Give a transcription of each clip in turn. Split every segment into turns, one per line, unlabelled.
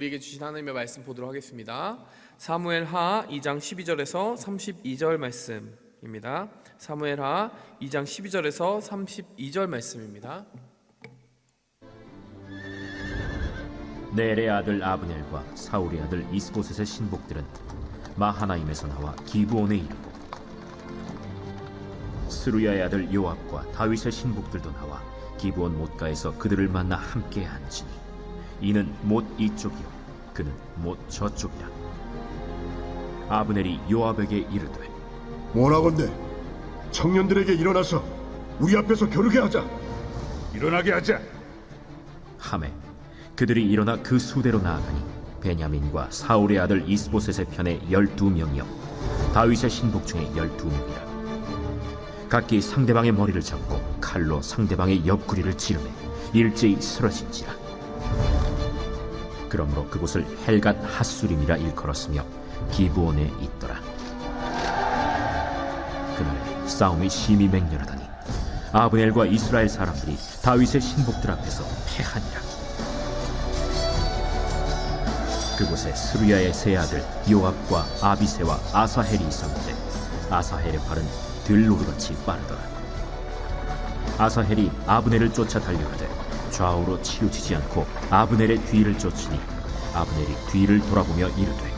우리에게 주신 하나님의 말씀 보도록 하겠습니다. 사무엘하 2장 12절에서 32절 말씀입니다. 사무엘하 2장 12절에서 32절 말씀입니다.
넬의 아들 아브넬과 사울의 아들 이스보셋의 신복들은 마하나임에서 나와 기브온에 이르고, 스루야의 아들 요압과 다윗의 신복들도 나와 기브온 못가에서 그들을 만나 함께 앉으니 이는 못 이쪽이요 그는 못 저쪽이라. 아브넬이 요압에게 이르되,
원하건대 청년들에게 일어나서 우리 앞에서 겨루게 하자.
일어나게 하자.
하매 그들이 일어나 그 수대로 나아가니 베냐민과 사울의 아들 이스보셋의 편에 12명이요 다윗의 신복 중에 12명이라. 각기 상대방의 머리를 잡고 칼로 상대방의 옆구리를 찌르매 일제히 쓰러진지라. 그러므로 그곳을 헬갓 핫수림이라 일컬었으며 기브온에 있더라. 그날에 싸움이 심히 맹렬하더니 아브넬과 이스라엘 사람들이 다윗의 신복들 앞에서 패하니라. 그곳에 스루야의 세 아들 요압과 아비새와 아사헬이 있었는데 아사헬의 팔은 들노루같이 빠르더라. 아사헬이 아브넬을 쫓아 달려가되 좌우로 치우치지 않고 아브넬의 뒤를 쫓으니 아브넬이 뒤를 돌아보며 이르되,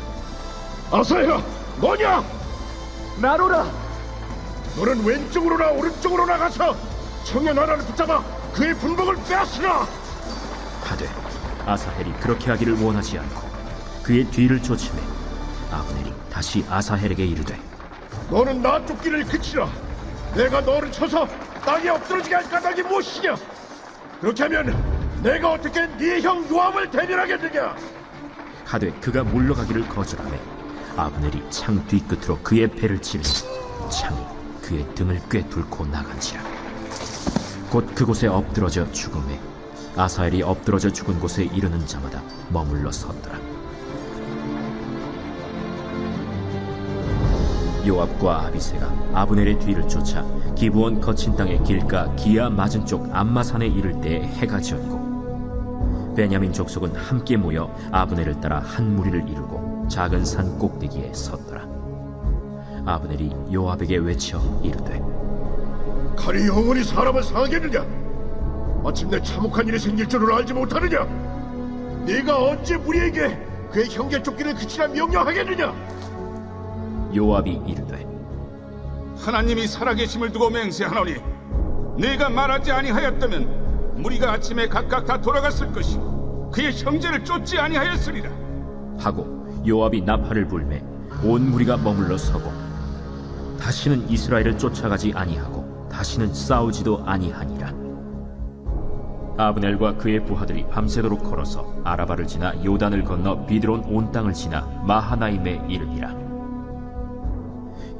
아사야, 너냐?
나로라.
너는 왼쪽으로나 오른쪽으로 나가서 청년 하나를 붙잡아 그의 분복을 빼앗으라.
하되 아사헬이 그렇게 하기를 원하지 않고 그의 뒤를 쫓으매 아브넬이 다시 아사헬에게 이르되,
너는 나 쫓기를 그치라. 내가 너를 쳐서 땅에 엎드러지게 할 까닭이 무엇이냐? 그렇게 하면 내가 어떻게 네 형 요압을 대면하겠느냐?
하되 그가 물러가기를 거절하매 아브넬이 창 뒤끝으로 그의 배를 찌르니 창이 그의 등을 꿰뚫고 나간지라. 곧 그곳에 엎드러져 죽음에 아사헬이 엎드러져 죽은 곳에 이르는 자마다 머물러 섰더라. 요압과 아비새가 아브넬의 뒤를 쫓아 기브온 거친 땅의 길가 기아 맞은 쪽 암마산에 이를 때에 해가 지었고, 베냐민 족속은 함께 모여 아브넬을 따라 한 무리를 이루고 작은 산 꼭대기에 섰더라. 아브넬이 요압에게 외쳐 이르되,
칼이 영원히 사람을 상하겠느냐? 마침내 참혹한 일이 생길 줄을 알지 못하느냐? 네가 언제 우리에게 그의 형제 쫓기를 그치라 명령하겠느냐?
요압이 이르되,
하나님이 살아계심을 두고 맹세하노니 네가 말하지 아니하였다면 무리가 아침에 각각 다 돌아갔을 것이요 그의 형제를 쫓지 아니하였으리라.
하고 요압이 나팔을 불매 온 무리가 머물러 서고 다시는 이스라엘을 쫓아가지 아니하고 다시는 싸우지도 아니하니라. 아브넬과 그의 부하들이 밤새도록 걸어서 아라바를 지나 요단을 건너 비드론 온 땅을 지나 마하나임에 이르니라.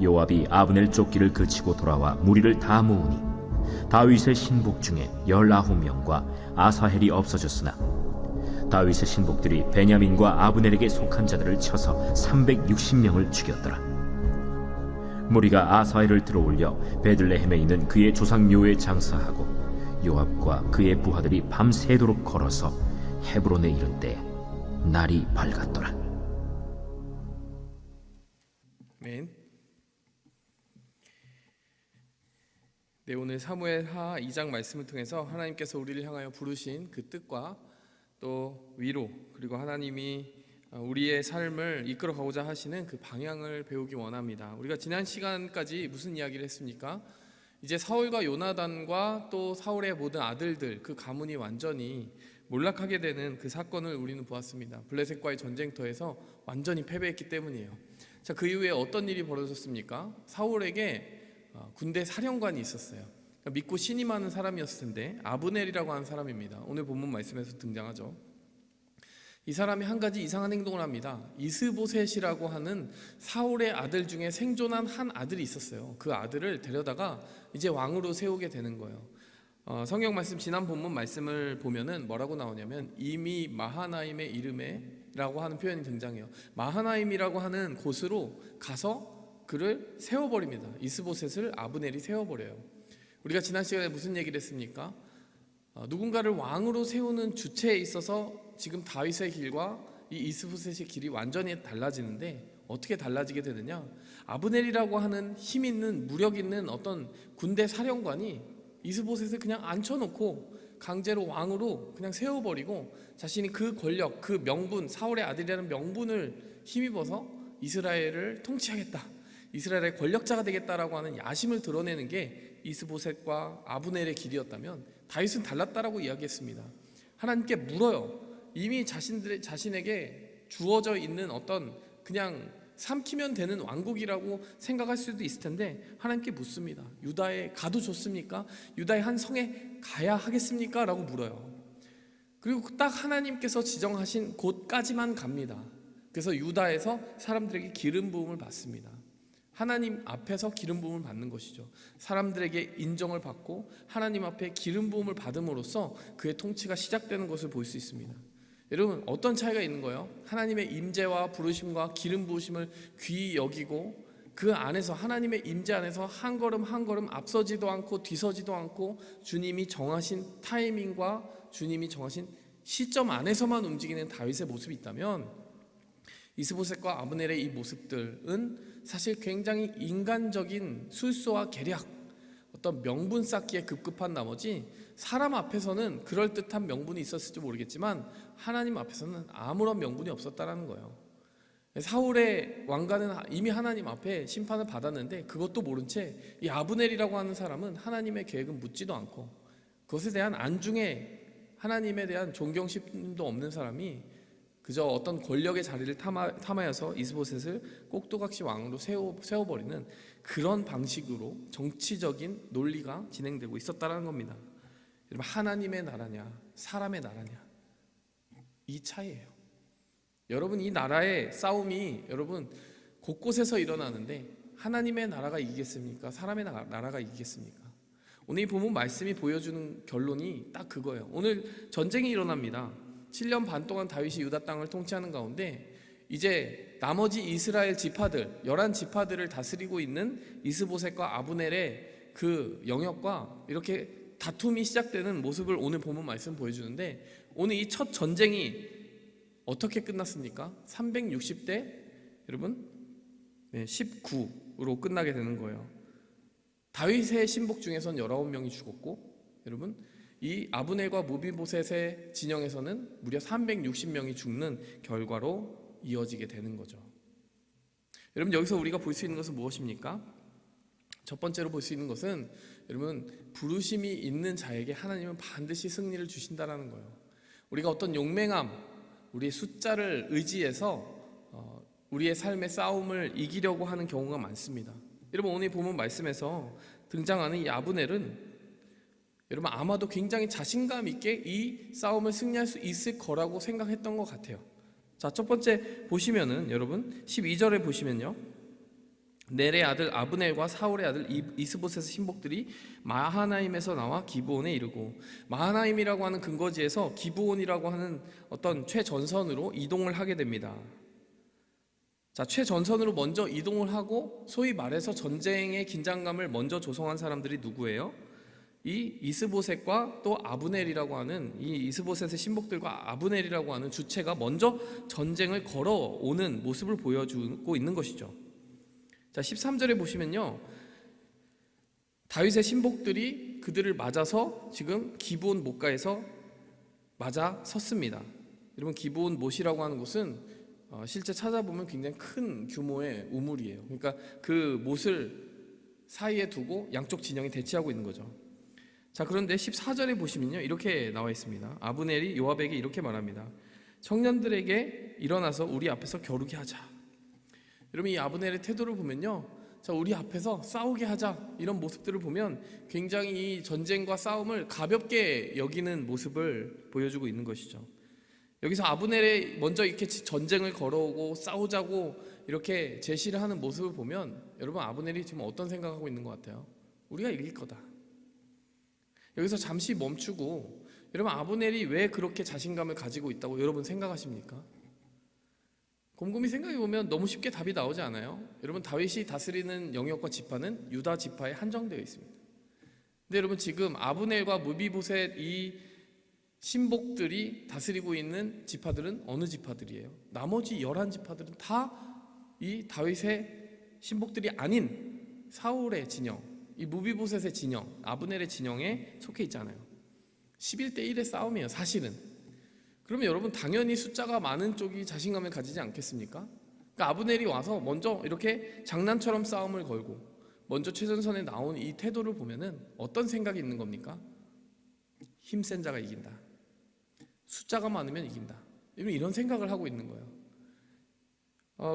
요압이 아브넬 쫓기를 그치고 돌아와 무리를 다 모으니 다윗의 신복 중에 19명과 아사헬이 없어졌으나 다윗의 신복들이 베냐민과 아브넬에게 속한 자들을 쳐서 360명을 죽였더라. 무리가 아사헬을 들어올려 베들레헴에 있는 그의 조상 묘에 장사하고 요압과 그의 부하들이 밤새도록 걸어서 헤브론에 이른 때 날이 밝았더라.
아멘. 네, 오늘 사무엘하 2장 말씀을 통해서 하나님께서 우리를 향하여 부르신 그 뜻과 또 위로, 그리고 하나님이 우리의 삶을 이끌어가고자 하시는 그 방향을 배우기 원합니다. 우리가 지난 시간까지 무슨 이야기를 했습니까? 이제 사울과 요나단과 또 사울의 모든 아들들, 그 가문이 완전히 몰락하게 되는 그 사건을 우리는 보았습니다. 블레셋과의 전쟁터에서 완전히 패배했기 때문이에요. 자, 그 이후에 어떤 일이 벌어졌습니까? 사울에게 군대 사령관이 있었어요. 그러니까 믿고 신임하는 사람이었을 텐데 아브넬이라고 하는 사람입니다. 오늘 본문 말씀에서 등장하죠. 이 사람이 한 가지 이상한 행동을 합니다. 이스보셋이라고 하는 사울의 아들 중에 생존한 한 아들이 있었어요. 그 아들을 데려다가 이제 왕으로 세우게 되는 거예요. 성경 말씀 지난 본문 말씀을 보면은 뭐라고 나오냐면 이미 마하나임의 이름에라고 하는 표현이 등장해요. 마하나임이라고 하는 곳으로 가서 그를 세워버립니다. 이스보셋을 아브넬이 세워버려요. 우리가 지난 시간에 무슨 얘기를 했습니까? 누군가를 왕으로 세우는 주체에 있어서 지금 다윗의 길과 이 이스보셋의 길이 완전히 달라지는데 어떻게 달라지게 되느냐? 아브넬이라고 하는 힘 있는 무력 있는 어떤 군대 사령관이 이스보셋을 그냥 앉혀놓고 강제로 왕으로 그냥 세워버리고 자신이 그 권력, 그 명분, 사울의 아들이라는 명분을 힘입어서 이스라엘을 통치하겠다, 이스라엘의 권력자가 되겠다라고 하는 야심을 드러내는 게 이스보셋과 아브넬의 길이었다면 다윗은 달랐다라고 이야기했습니다. 하나님께 물어요. 이미 자신에게 주어져 있는 어떤 그냥 삼키면 되는 왕국이라고 생각할 수도 있을 텐데 하나님께 묻습니다. 유다에 가도 좋습니까? 유다의 한 성에 가야 하겠습니까? 라고 물어요. 그리고 딱 하나님께서 지정하신 곳까지만 갑니다. 그래서 유다에서 사람들에게 기름 부음을 받습니다. 하나님 앞에서 기름 부음을 받는 것이죠. 사람들에게 인정을 받고 하나님 앞에 기름 부음을 받음으로써 그의 통치가 시작되는 것을 볼 수 있습니다. 여러분, 어떤 차이가 있는 거예요? 하나님의 임재와 부르심과 기름 부으심을 귀히 여기고 그 안에서, 하나님의 임재 안에서 한 걸음 한 걸음 앞서지도 않고 뒤서지도 않고 주님이 정하신 타이밍과 주님이 정하신 시점 안에서만 움직이는 다윗의 모습이 있다면, 이스보셋과 아브넬의 이 모습들은 사실 굉장히 인간적인 술수와 계략, 어떤 명분 쌓기에 급급한 나머지 사람 앞에서는 그럴듯한 명분이 있었을지 모르겠지만 하나님 앞에서는 아무런 명분이 없었다라는 거예요. 사울의 왕가는 이미 하나님 앞에 심판을 받았는데 그것도 모른 채 이 아브넬이라고 하는 사람은 하나님의 계획은 묻지도 않고 그것에 대한 안중에 하나님에 대한 존경심도 없는 사람이 그저 어떤 권력의 자리를 탐하여서 이스보셋을 꼭두각시 왕으로 세워버리는 그런 방식으로 정치적인 논리가 진행되고 있었다는 겁니다. 여러분, 하나님의 나라냐 사람의 나라냐, 이 차이예요. 여러분, 이 나라의 싸움이 여러분 곳곳에서 일어나는데 하나님의 나라가 이기겠습니까? 사람의 나라가 이기겠습니까? 오늘 이 본문 말씀이 보여주는 결론이 딱 그거예요. 오늘 전쟁이 일어납니다. 7년 반 동안 다윗이 유다 땅을 통치하는 가운데 이제 나머지 이스라엘 지파들 11지파들을 다스리고 있는 이스보셋과 아브넬의 그 영역과 이렇게 다툼이 시작되는 모습을 오늘 본문 말씀 보여주는데, 오늘 이 첫 전쟁이 어떻게 끝났습니까? 360대 여러분 19로 끝나게 되는 거예요. 다윗의 신복 중에선 19명이 죽었고, 여러분 이 아브넬과 무비보셋의 진영에서는 무려 360명이 죽는 결과로 이어지게 되는 거죠. 여러분, 여기서 우리가 볼 수 있는 것은 무엇입니까? 첫 번째로 볼 수 있는 것은 여러분, 부르심이 있는 자에게 하나님은 반드시 승리를 주신다라는 거예요. 우리가 어떤 용맹함, 우리의 숫자를 의지해서 우리의 삶의 싸움을 이기려고 하는 경우가 많습니다. 여러분, 오늘 보면 말씀에서 등장하는 이 아브넬은 여러분 아마도 굉장히 자신감 있게 이 싸움을 승리할 수 있을 거라고 생각했던 것 같아요. 자, 첫 번째 보시면은 여러분 12절에 보시면요, 넬의 아들 아브넬과 사울의 아들 이스보셋의 신복들이 마하나임에서 나와 기브온에 이르고, 마하나임이라고 하는 근거지에서 기브온이라고 하는 어떤 최전선으로 이동을 하게 됩니다. 자, 최전선으로 먼저 이동을 하고 소위 말해서 전쟁의 긴장감을 먼저 조성한 사람들이 누구예요? 이 이스보셋과 또 아브넬이라고 하는, 이 이스보셋의 신복들과 아브넬이라고 하는 주체가 먼저 전쟁을 걸어오는 모습을 보여주고 있는 것이죠. 자, 13절에 보시면요, 다윗의 신복들이 그들을 맞아서 지금 기브온 못가에서 맞아 섰습니다. 여러분, 기브온 못이라고 하는 곳은 실제 찾아보면 굉장히 큰 규모의 우물이에요. 그러니까 그 못을 사이에 두고 양쪽 진영이 대치하고 있는 거죠. 자, 그런데 14절에 보시면요, 이렇게 나와 있습니다. 아브넬이 요압에게 이렇게 말합니다. 청년들에게 일어나서 우리 앞에서 겨루게 하자. 여러분, 이 아브넬의 태도를 보면요, 자, 우리 앞에서 싸우게 하자, 이런 모습들을 보면 굉장히 이 전쟁과 싸움을 가볍게 여기는 모습을 보여주고 있는 것이죠. 여기서 아브넬이 먼저 이렇게 전쟁을 걸어오고 싸우자고 이렇게 제시를 하는 모습을 보면 여러분, 아브넬이 지금 어떤 생각하고 있는 것 같아요? 우리가 이길 거다. 여기서 잠시 멈추고, 여러분 아브넬이 왜 그렇게 자신감을 가지고 있다고 여러분 생각하십니까? 곰곰이 생각해보면 너무 쉽게 답이 나오지 않아요? 여러분, 다윗이 다스리는 영역과 지파는 유다 지파에 한정되어 있습니다. 근데 여러분, 지금 아브넬과 무비보셋 이 신복들이 다스리고 있는 지파들은 어느 지파들이에요? 나머지 11지파들은 다 이 다윗의 신복들이 아닌 사울의 진영, 이 무비보셋의 진영, 아브넬의 진영에 속해 있잖아요. 11대 1의 싸움이에요, 사실은. 그러면 여러분 당연히 숫자가 많은 쪽이 자신감을 가지지 않겠습니까? 그러니까 아브넬이 와서 먼저 이렇게 장난처럼 싸움을 걸고 먼저 최전선에 나온 이 태도를 보면은 어떤 생각이 있는 겁니까? 힘센 자가 이긴다. 숫자가 많으면 이긴다. 이런 생각을 하고 있는 거예요.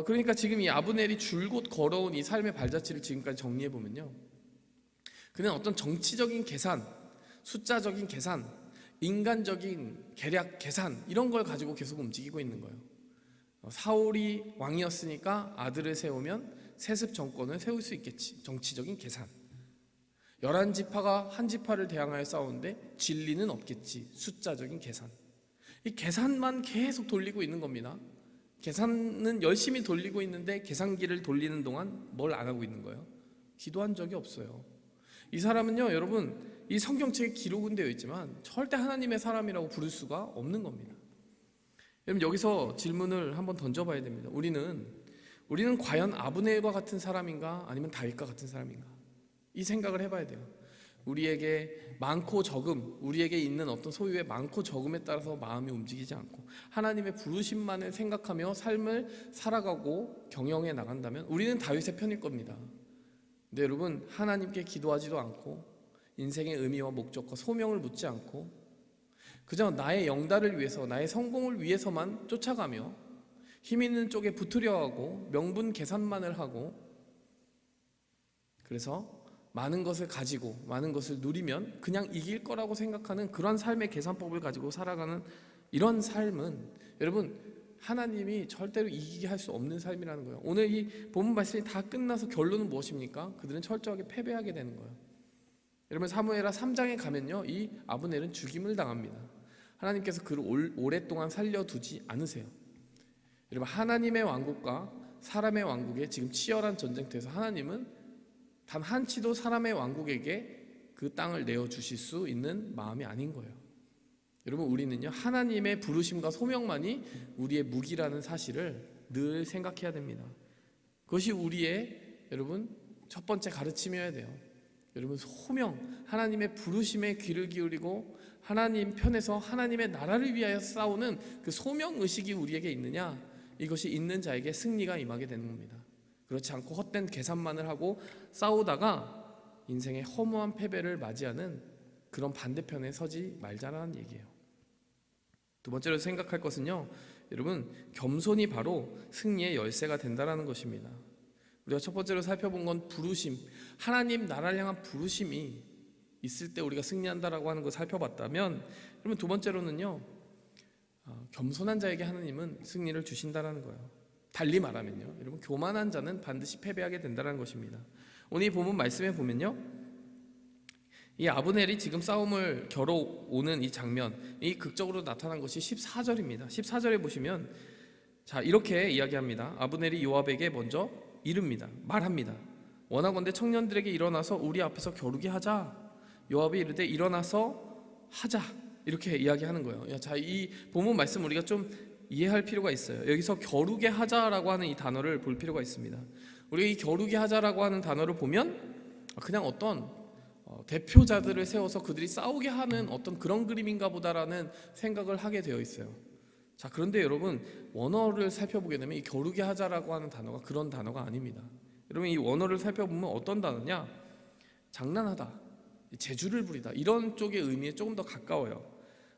그러니까 지금 이 아브넬이 줄곧 걸어온 이 삶의 발자취를 지금까지 정리해 보면요, 그는 어떤 정치적인 계산, 숫자적인 계산, 인간적인 계략 계산 이런 걸 가지고 계속 움직이고 있는 거예요. 사울이 왕이었으니까 아들을 세우면 세습 정권을 세울 수 있겠지. 정치적인 계산. 11지파가 한 지파를 대항하여 싸우는데 진리는 없겠지. 숫자적인 계산. 이 계산만 계속 돌리고 있는 겁니다. 계산은 열심히 돌리고 있는데 계산기를 돌리는 동안 뭘 안 하고 있는 거예요? 기도한 적이 없어요. 이 사람은요, 여러분, 이 성경책에 기록은 되어 있지만 절대 하나님의 사람이라고 부를 수가 없는 겁니다. 여러분, 여기서 질문을 한번 던져봐야 됩니다. 우리는 과연 아브넬과 같은 사람인가 아니면 다윗과 같은 사람인가? 이 생각을 해봐야 돼요. 우리에게 많고 적음, 우리에게 있는 어떤 소유의 많고 적음에 따라서 마음이 움직이지 않고 하나님의 부르심만을 생각하며 삶을 살아가고 경영해 나간다면 우리는 다윗의 편일 겁니다. 근데 여러분, 하나님께 기도하지도 않고 인생의 의미와 목적과 소명을 묻지 않고 그저 나의 영달을 위해서, 나의 성공을 위해서만 쫓아가며 힘 있는 쪽에 붙으려고 명분 계산만을 하고, 그래서 많은 것을 가지고 많은 것을 누리면 그냥 이길 거라고 생각하는 그런 삶의 계산법을 가지고 살아가는 이런 삶은 여러분, 하나님이 절대로 이기게 할 수 없는 삶이라는 거예요. 오늘 이 본문 말씀이 다 끝나서 결론은 무엇입니까? 그들은 철저하게 패배하게 되는 거예요. 여러분, 사무엘하 3장에 가면요, 이 아브넬은 죽임을 당합니다. 하나님께서 그를 오랫동안 살려두지 않으세요. 여러분, 하나님의 왕국과 사람의 왕국의 지금 치열한 전쟁터에서 하나님은 단 한치도 사람의 왕국에게 그 땅을 내어주실 수 있는 마음이 아닌 거예요. 여러분, 우리는요, 하나님의 부르심과 소명만이 우리의 무기라는 사실을 늘 생각해야 됩니다. 그것이 우리의 여러분 첫 번째 가르침이어야 돼요. 여러분, 소명, 하나님의 부르심에 귀를 기울이고 하나님 편에서 하나님의 나라를 위하여 싸우는 그 소명의식이 우리에게 있느냐, 이것이 있는 자에게 승리가 임하게 되는 겁니다. 그렇지 않고 헛된 계산만을 하고 싸우다가 인생의 허무한 패배를 맞이하는 그런 반대편에 서지 말자라는 얘기예요. 두 번째로 생각할 것은요, 여러분, 겸손이 바로 승리의 열쇠가 된다는 것입니다. 우리가 첫 번째로 살펴본 건 부르심, 하나님 나라를 향한 부르심이 있을 때 우리가 승리한다라고 하는 걸 살펴봤다면, 그러면 두 번째로는요, 겸손한 자에게 하나님은 승리를 주신다는 거예요. 달리 말하면요, 여러분, 교만한 자는 반드시 패배하게 된다는 것입니다. 오늘 이 본문 말씀에 보면요, 이 아브넬이 지금 싸움을 겨뤄오는 이 장면이 극적으로 나타난 것이 14절입니다. 14절에 보시면 자, 이렇게 이야기합니다. 아브넬이 요압에게 먼저 이릅니다. 말합니다. 원하건대 청년들에게 일어나서 우리 앞에서 겨루게 하자. 요압이 이르되 일어나서 하자. 이렇게 이야기하는 거예요. 자, 이 본문 말씀 우리가 좀 이해할 필요가 있어요. 여기서 겨루게 하자라고 하는 이 단어를 볼 필요가 있습니다. 우리가 이 겨루게 하자라고 하는 단어를 보면 그냥 어떤 대표자들을 세워서 그들이 싸우게 하는 어떤 그런 그림인가 보다라는 생각을 하게 되어 있어요. 자, 그런데 여러분, 원어를 살펴보게 되면 이 겨루게 하자라고 하는 단어가 그런 단어가 아닙니다. 여러분, 이 원어를 살펴보면 어떤 단어냐? 장난하다, 재주를 부리다, 이런 쪽의 의미에 조금 더 가까워요.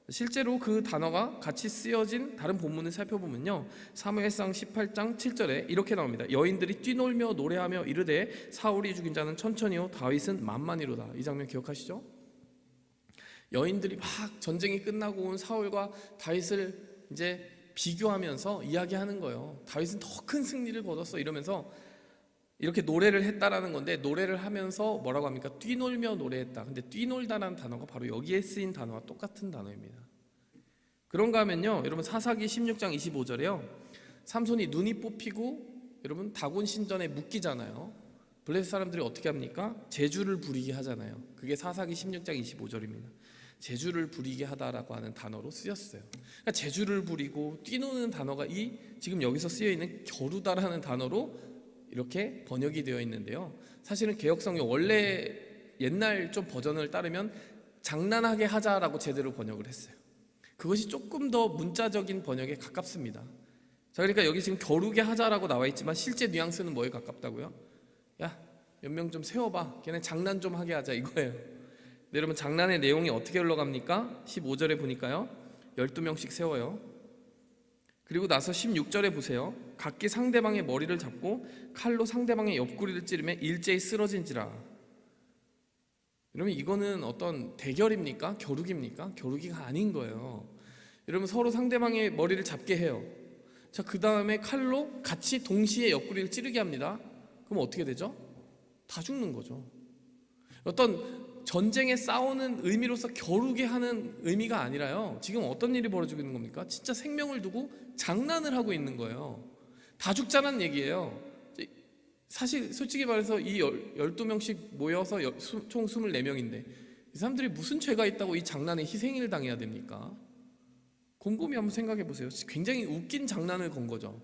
실제로 그 단어가 같이 쓰여진 다른 본문을 살펴보면요, 사무엘상 18장 7절에 이렇게 나옵니다. 여인들이 뛰놀며 노래하며 이르되 사울이 죽인 자는 천천히요 다윗은 만만히로다. 이 장면 기억하시죠? 여인들이 막 전쟁이 끝나고 온 사울과 다윗을 이제 비교하면서 이야기하는 거예요. 다윗은 더 큰 승리를 거뒀어, 이러면서 이렇게 노래를 했다라는 건데, 노래를 하면서 뭐라고 합니까? 뛰놀며 노래했다. 근데 뛰놀다라는 단어가 바로 여기에 쓰인 단어와 똑같은 단어입니다. 그런가 하면요, 여러분, 사사기 16장 25절에요, 삼손이 눈이 뽑히고 여러분 다곤 신전에 묶이잖아요. 블레셋 사람들이 어떻게 합니까? 재주를 부리게 하잖아요. 그게 사사기 16장 25절입니다. 재주를 부리게 하다라고 하는 단어로 쓰였어요. 그러니까 재주를 부리고 뛰노는 단어가 이 지금 여기서 쓰여 있는 겨루다라는 단어로 이렇게 번역이 되어 있는데요. 사실은 개역성경 원래 옛날 좀 버전을 따르면 장난하게 하자라고 제대로 번역을 했어요. 그것이 조금 더 문자적인 번역에 가깝습니다. 자, 그러니까 여기 지금 겨루게 하자라고 나와 있지만 실제 뉘앙스는 뭐에 가깝다고요? 야, 몇 명 좀 세워봐. 걔네 장난 좀 하게 하자 이거예요. 근데 여러분 장난의 내용이 어떻게 흘러갑니까? 15절에 보니까요. 12명씩 세워요. 그리고 나서 16절에 보세요. 각기 상대방의 머리를 잡고 칼로 상대방의 옆구리를 찌르며 일제히 쓰러진지라. 여러분 이거는 어떤 대결입니까? 겨루기입니까? 겨루기가 아닌 거예요. 여러분 서로 상대방의 머리를 잡게 해요. 자, 그 다음에 칼로 같이 동시에 옆구리를 찌르게 합니다. 그럼 어떻게 되죠? 다 죽는 거죠. 어떤 전쟁에 싸우는 의미로서 겨루게 하는 의미가 아니라요. 지금 어떤 일이 벌어지고 있는 겁니까? 진짜 생명을 두고 장난을 하고 있는 거예요. 다 죽자는 얘기예요. 사실 솔직히 말해서 이 12명씩 모여서 총 24명인데 이 사람들이 무슨 죄가 있다고 이 장난에 희생을 당해야 됩니까? 곰곰이 한번 생각해 보세요. 굉장히 웃긴 장난을 건 거죠.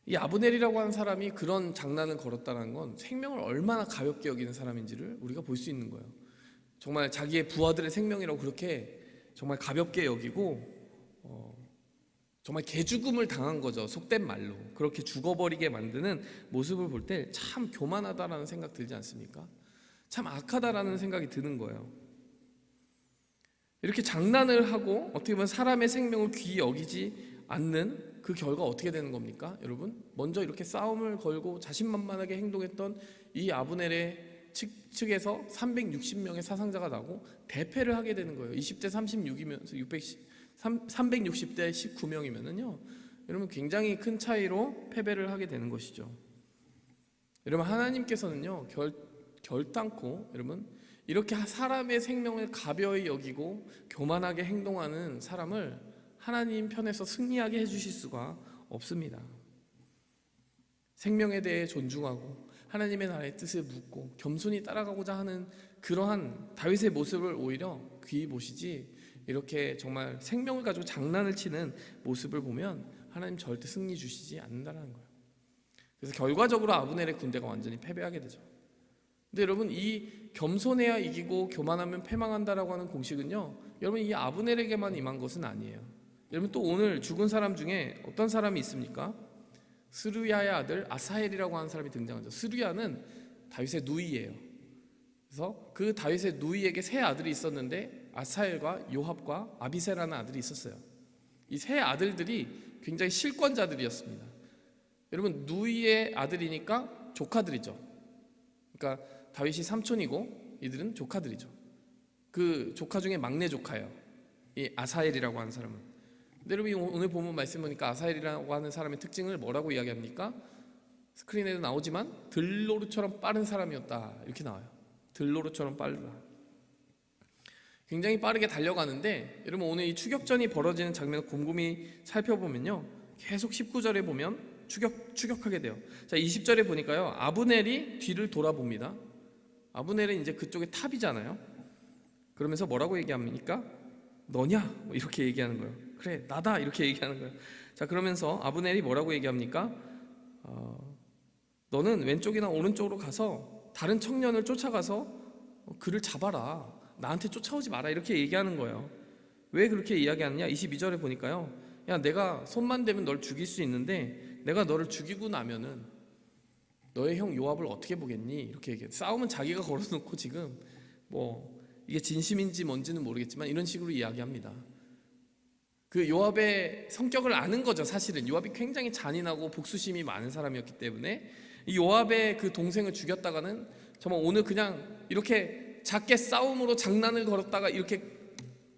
이 아브넬이라고 하는 사람이 그런 장난을 걸었다는 건 생명을 얼마나 가볍게 여기는 사람인지를 우리가 볼 수 있는 거예요. 정말 자기의 부하들의 생명이라고 그렇게 정말 가볍게 여기고 정말 개죽음을 당한 거죠. 속된 말로 그렇게 죽어버리게 만드는 모습을 볼 때 참 교만하다라는 생각 들지 않습니까? 참 악하다라는 생각이 드는 거예요. 이렇게 장난을 하고 어떻게 보면 사람의 생명을 귀히 여기지 않는 그 결과 어떻게 되는 겁니까? 여러분 먼저 이렇게 싸움을 걸고 자신만만하게 행동했던 이 아브넬의 측에서 360명의 사상자가 나고 대패를 하게 되는 거예요. 20대 36이면서 360대 19명이면은요 여러분 굉장히 큰 차이로 패배를 하게 되는 것이죠. 여러분 하나님께서는요 결단코 여러분 이렇게 사람의 생명을 가벼이 여기고 교만하게 행동하는 사람을 하나님 편에서 승리하게 해주실 수가 없습니다. 생명에 대해 존중하고 하나님의 나라의 뜻을 묻고 겸손히 따라가고자 하는 그러한 다윗의 모습을 오히려 귀히 보시지 이렇게 정말 생명을 가지고 장난을 치는 모습을 보면 하나님 절대 승리 주시지 않는다는 거예요. 그래서 결과적으로 아브넬의 군대가 완전히 패배하게 되죠. 근데 여러분 이 겸손해야 이기고 교만하면 패망한다라고 하는 공식은요 여러분 이 아브넬에게만 임한 것은 아니에요. 여러분 또 오늘 죽은 사람 중에 어떤 사람이 있습니까? 스루야의 아들 아사헬이라고 하는 사람이 등장하죠. 스루야는 다윗의 누이예요. 그래서 그 다윗의 누이에게 세 아들이 있었는데 아사헬과 요압과 아비세라는 아들이 있었어요. 이 세 아들들이 굉장히 실권자들이었습니다. 여러분 누이의 아들이니까 조카들이죠. 그러니까 다윗이 삼촌이고 이들은 조카들이죠. 그 조카 중에 막내 조카예요. 이 아사헬이라고 하는 사람은. 근데 여러분 오늘 보면 말씀 보니까 아사헬이라고 하는 사람의 특징을 뭐라고 이야기합니까? 스크린에도 나오지만 들노루처럼 빠른 사람이었다 이렇게 나와요. 들노루처럼 빠르다. 굉장히 빠르게 달려가는데 여러분 오늘 이 추격전이 벌어지는 장면을 곰곰이 살펴보면요 계속 19절에 보면 추격하게 돼요. 자 20절에 보니까요 아브넬이 뒤를 돌아봅니다. 아브넬은 이제 그쪽에 탑이잖아요. 그러면서 뭐라고 얘기합니까? 너냐? 뭐 이렇게 얘기하는 거예요. 그래 나다 이렇게 얘기하는 거예요. 자 그러면서 아브넬이 뭐라고 얘기합니까? 너는 왼쪽이나 오른쪽으로 가서 다른 청년을 쫓아가서 그를 잡아라. 나한테 쫓아오지 마라 이렇게 얘기하는 거예요. 왜 그렇게 이야기하느냐? 22절에 보니까요 야 내가 손만 대면 널 죽일 수 있는데 내가 너를 죽이고 나면은 너의 형 요압을 어떻게 보겠니? 이렇게 얘기해요. 싸움은 자기가 걸어놓고 지금 뭐 이게 진심인지 뭔지는 모르겠지만 이런 식으로 이야기합니다. 그 요압의 성격을 아는 거죠. 사실은 요압이 굉장히 잔인하고 복수심이 많은 사람이었기 때문에 이 요압의 그 동생을 죽였다가는 정말 오늘 그냥 이렇게 작게 싸움으로 장난을 걸었다가 이렇게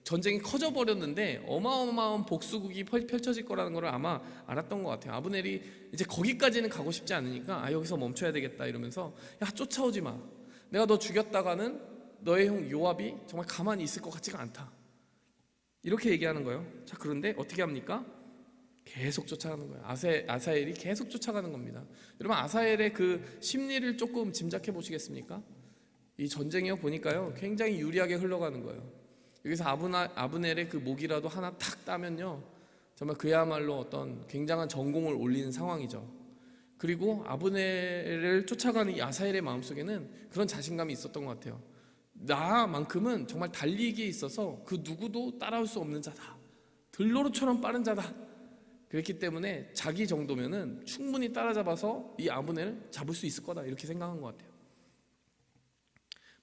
전쟁이 커져버렸는데 어마어마한 복수국이 펼쳐질 거라는 걸 아마 알았던 것 같아요. 아브넬이 이제 거기까지는 가고 싶지 않으니까 여기서 멈춰야 되겠다 이러면서 야 쫓아오지 마. 내가 너 죽였다가는 너의 형 요압이 정말 가만히 있을 것 같지가 않다. 이렇게 얘기하는 거예요. 자 그런데 어떻게 합니까? 계속 쫓아가는 거예요. 아사헬이 계속 쫓아가는 겁니다. 여러분 아사헬의 그 심리를 조금 짐작해 보시겠습니까? 이 전쟁이요 보니까요 굉장히 유리하게 흘러가는 거예요. 여기서 아브넬의 그 목이라도 하나 탁 따면요 정말 그야말로 어떤 굉장한 전공을 올리는 상황이죠. 그리고 아브넬을 쫓아가는 이 아사헬의 마음속에는 그런 자신감이 있었던 것 같아요. 나만큼은 정말 달리기에 있어서 그 누구도 따라올 수 없는 자다. 들로루처럼 빠른 자다. 그렇기 때문에 자기 정도면은 충분히 따라잡아서 이 아브넬을 잡을 수 있을 거다 이렇게 생각한 것 같아요.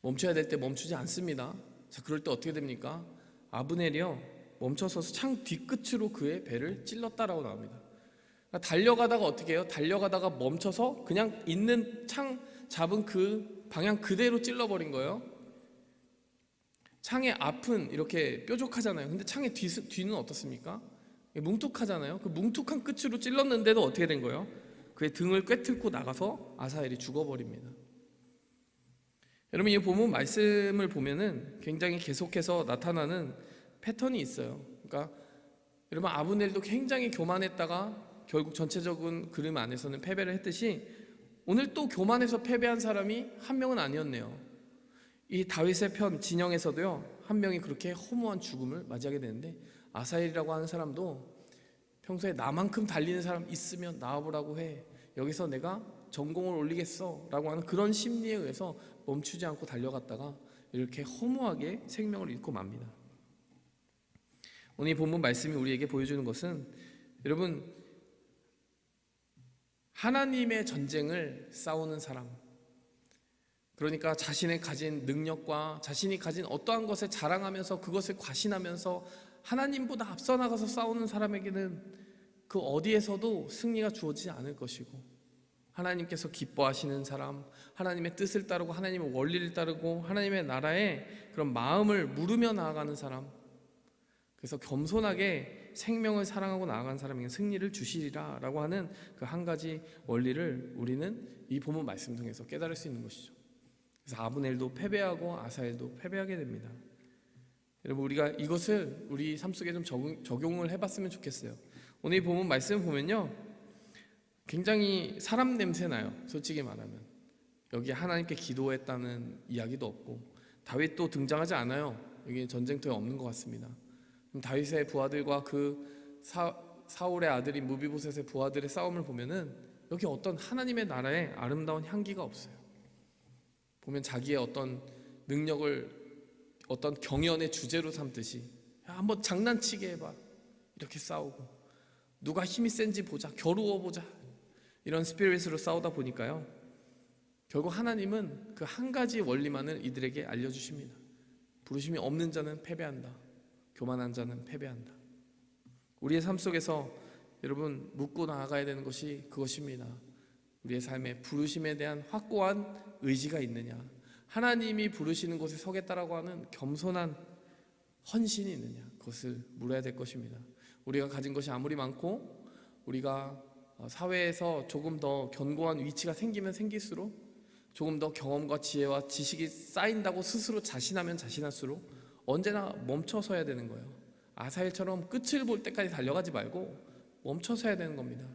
멈춰야 될 때 멈추지 않습니다. 자, 그럴 때 어떻게 됩니까? 아브넬이요 멈춰서서 창 뒤끝으로 그의 배를 찔렀다라고 나옵니다. 그러니까 달려가다가 어떻게 해요? 달려가다가 멈춰서 그냥 있는 창 잡은 그 방향 그대로 찔러버린 거예요. 창의 앞은 이렇게 뾰족하잖아요. 근데 창의 뒤는 어떻습니까? 뭉툭하잖아요. 그 뭉툭한 끝으로 찔렀는데도 어떻게 된 거예요? 그의 등을 꿰뚫고 나가서 아사헬이 죽어버립니다. 여러분 이 본문 말씀을 보면은 굉장히 계속해서 나타나는 패턴이 있어요. 그러니까 여러분 아브넬도 굉장히 교만했다가 결국 전체적인 그림 안에서는 패배를 했듯이 오늘 또 교만해서 패배한 사람이 한 명은 아니었네요. 이 다윗의 편 진영에서도요 한 명이 그렇게 허무한 죽음을 맞이하게 되는데 아사헬이라고 하는 사람도 평소에 나만큼 달리는 사람 있으면 나와보라고 해. 여기서 내가 전공을 올리겠어 라고 하는 그런 심리에 의해서 멈추지 않고 달려갔다가 이렇게 허무하게 생명을 잃고 맙니다. 오늘 이 본문 말씀이 우리에게 보여주는 것은 여러분 하나님의 전쟁을 싸우는 사람, 그러니까 자신의 가진 능력과 자신이 가진 어떠한 것을 자랑하면서 그것을 과신하면서 하나님보다 앞서 나가서 싸우는 사람에게는 그 어디에서도 승리가 주어지지 않을 것이고, 하나님께서 기뻐하시는 사람, 하나님의 뜻을 따르고 하나님의 원리를 따르고 하나님의 나라에 그런 마음을 물으며 나아가는 사람, 그래서 겸손하게 생명을 사랑하고 나아가는 사람에게 승리를 주시리라 라고 하는 그 한 가지 원리를 우리는 이 본문 말씀 통해서 깨달을 수 있는 것이죠. 그래서 아브넬도 패배하고 아사헬도 패배하게 됩니다. 여러분 우리가 이것을 우리 삶 속에 좀 적용을 해봤으면 좋겠어요. 오늘 이 본문 말씀 보면요 굉장히 사람 냄새 나요. 솔직히 말하면 여기 하나님께 기도했다는 이야기도 없고 다윗도 등장하지 않아요. 여기 전쟁터에 없는 것 같습니다. 다윗의 부하들과 그 사울의 아들인 무비보셋의 부하들의 싸움을 보면은 여기 어떤 하나님의 나라의 아름다운 향기가 없어요. 보면 자기의 어떤 능력을 어떤 경연의 주제로 삼듯이 야, 한번 장난치게 해봐 이렇게 싸우고 누가 힘이 센지 보자 겨루어 보자 이런 스피릿으로 싸우다 보니까요 결국 하나님은 그 한 가지 원리만을 이들에게 알려주십니다. 부르심이 없는 자는 패배한다. 교만한 자는 패배한다. 우리의 삶 속에서 여러분 묻고 나아가야 되는 것이 그것입니다. 우리의 삶에 부르심에 대한 확고한 의지가 있느냐, 하나님이 부르시는 곳에 서겠다라고 하는 겸손한 헌신이 있느냐, 그것을 물어야 될 것입니다. 우리가 가진 것이 아무리 많고 우리가 사회에서 조금 더 견고한 위치가 생기면 생길수록 조금 더 경험과 지혜와 지식이 쌓인다고 스스로 자신하면 자신할수록 언제나 멈춰서야 되는 거예요. 아사헬처럼 끝을 볼 때까지 달려가지 말고 멈춰서야 되는 겁니다.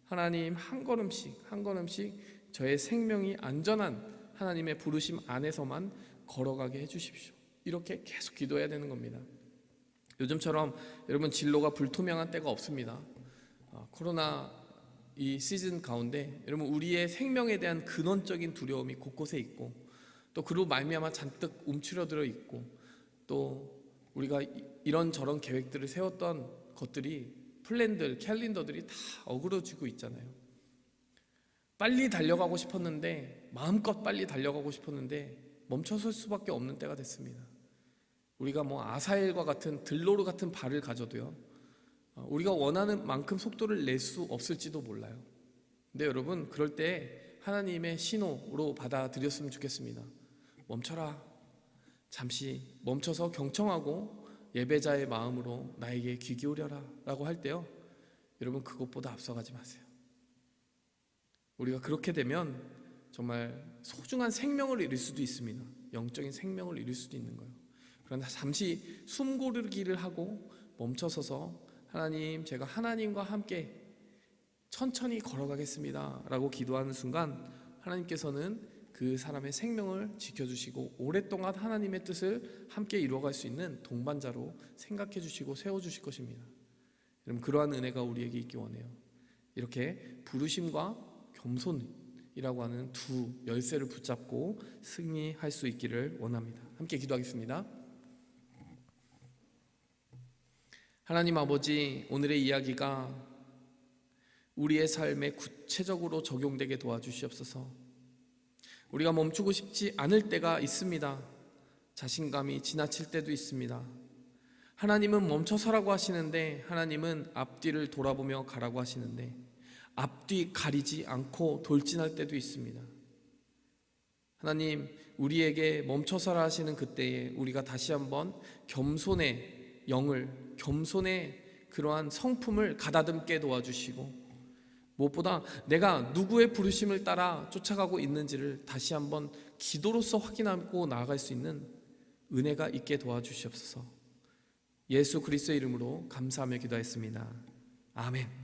하나님 한 걸음씩 한 걸음씩 저의 생명이 안전한 하나님의 부르심 안에서만 걸어가게 해주십시오. 이렇게 계속 기도해야 되는 겁니다. 요즘처럼 여러분 진로가 불투명한 때가 없습니다. 코로나 이 시즌 가운데 여러분 우리의 생명에 대한 근원적인 두려움이 곳곳에 있고 또 그로 말미암아 잔뜩 움츠러들어 있고 또 우리가 이런저런 계획들을 세웠던 것들이 플랜들, 캘린더들이 다 어그러지고 있잖아요. 빨리 달려가고 싶었는데 마음껏 빨리 달려가고 싶었는데 멈춰설 수밖에 없는 때가 됐습니다. 우리가 뭐 아사엘과 같은 들로르 같은 발을 가져도요 우리가 원하는 만큼 속도를 낼 수 없을지도 몰라요. 근데 여러분 그럴 때 하나님의 신호로 받아들였으면 좋겠습니다. 멈춰라. 잠시 멈춰서 경청하고 예배자의 마음으로 나에게 귀 기울여라 라고 할 때요 여러분 그것보다 앞서가지 마세요. 우리가 그렇게 되면 정말 소중한 생명을 잃을 수도 있습니다. 영적인 생명을 잃을 수도 있는 거예요. 그러나 잠시 숨 고르기를 하고 멈춰서서 하나님 제가 하나님과 함께 천천히 걸어가겠습니다 라고 기도하는 순간 하나님께서는 그 사람의 생명을 지켜주시고 오랫동안 하나님의 뜻을 함께 이루어갈 수 있는 동반자로 생각해 주시고 세워주실 것입니다. 여러분, 그러한 은혜가 우리에게 있기 원해요. 이렇게 부르심과 겸손이라고 하는 두 열쇠를 붙잡고 승리할 수 있기를 원합니다. 함께 기도하겠습니다. 하나님 아버지, 오늘의 이야기가 우리의 삶에 구체적으로 적용되게 도와주시옵소서. 우리가 멈추고 싶지 않을 때가 있습니다. 자신감이 지나칠 때도 있습니다. 하나님은 멈춰서라고 하시는데, 하나님은 앞뒤를 돌아보며 가라고 하시는데 앞뒤 가리지 않고 돌진할 때도 있습니다. 하나님, 우리에게 멈춰서라 하시는 그때에 우리가 다시 한번 겸손의 영을, 겸손의 그러한 성품을 가다듬게 도와주시고, 무엇보다 내가 누구의 부르심을 따라 쫓아가고 있는지를 다시 한번 기도로서 확인하고 나아갈 수 있는 은혜가 있게 도와주시옵소서. 예수 그리스도의 이름으로 감사하며 기도했습니다. 아멘.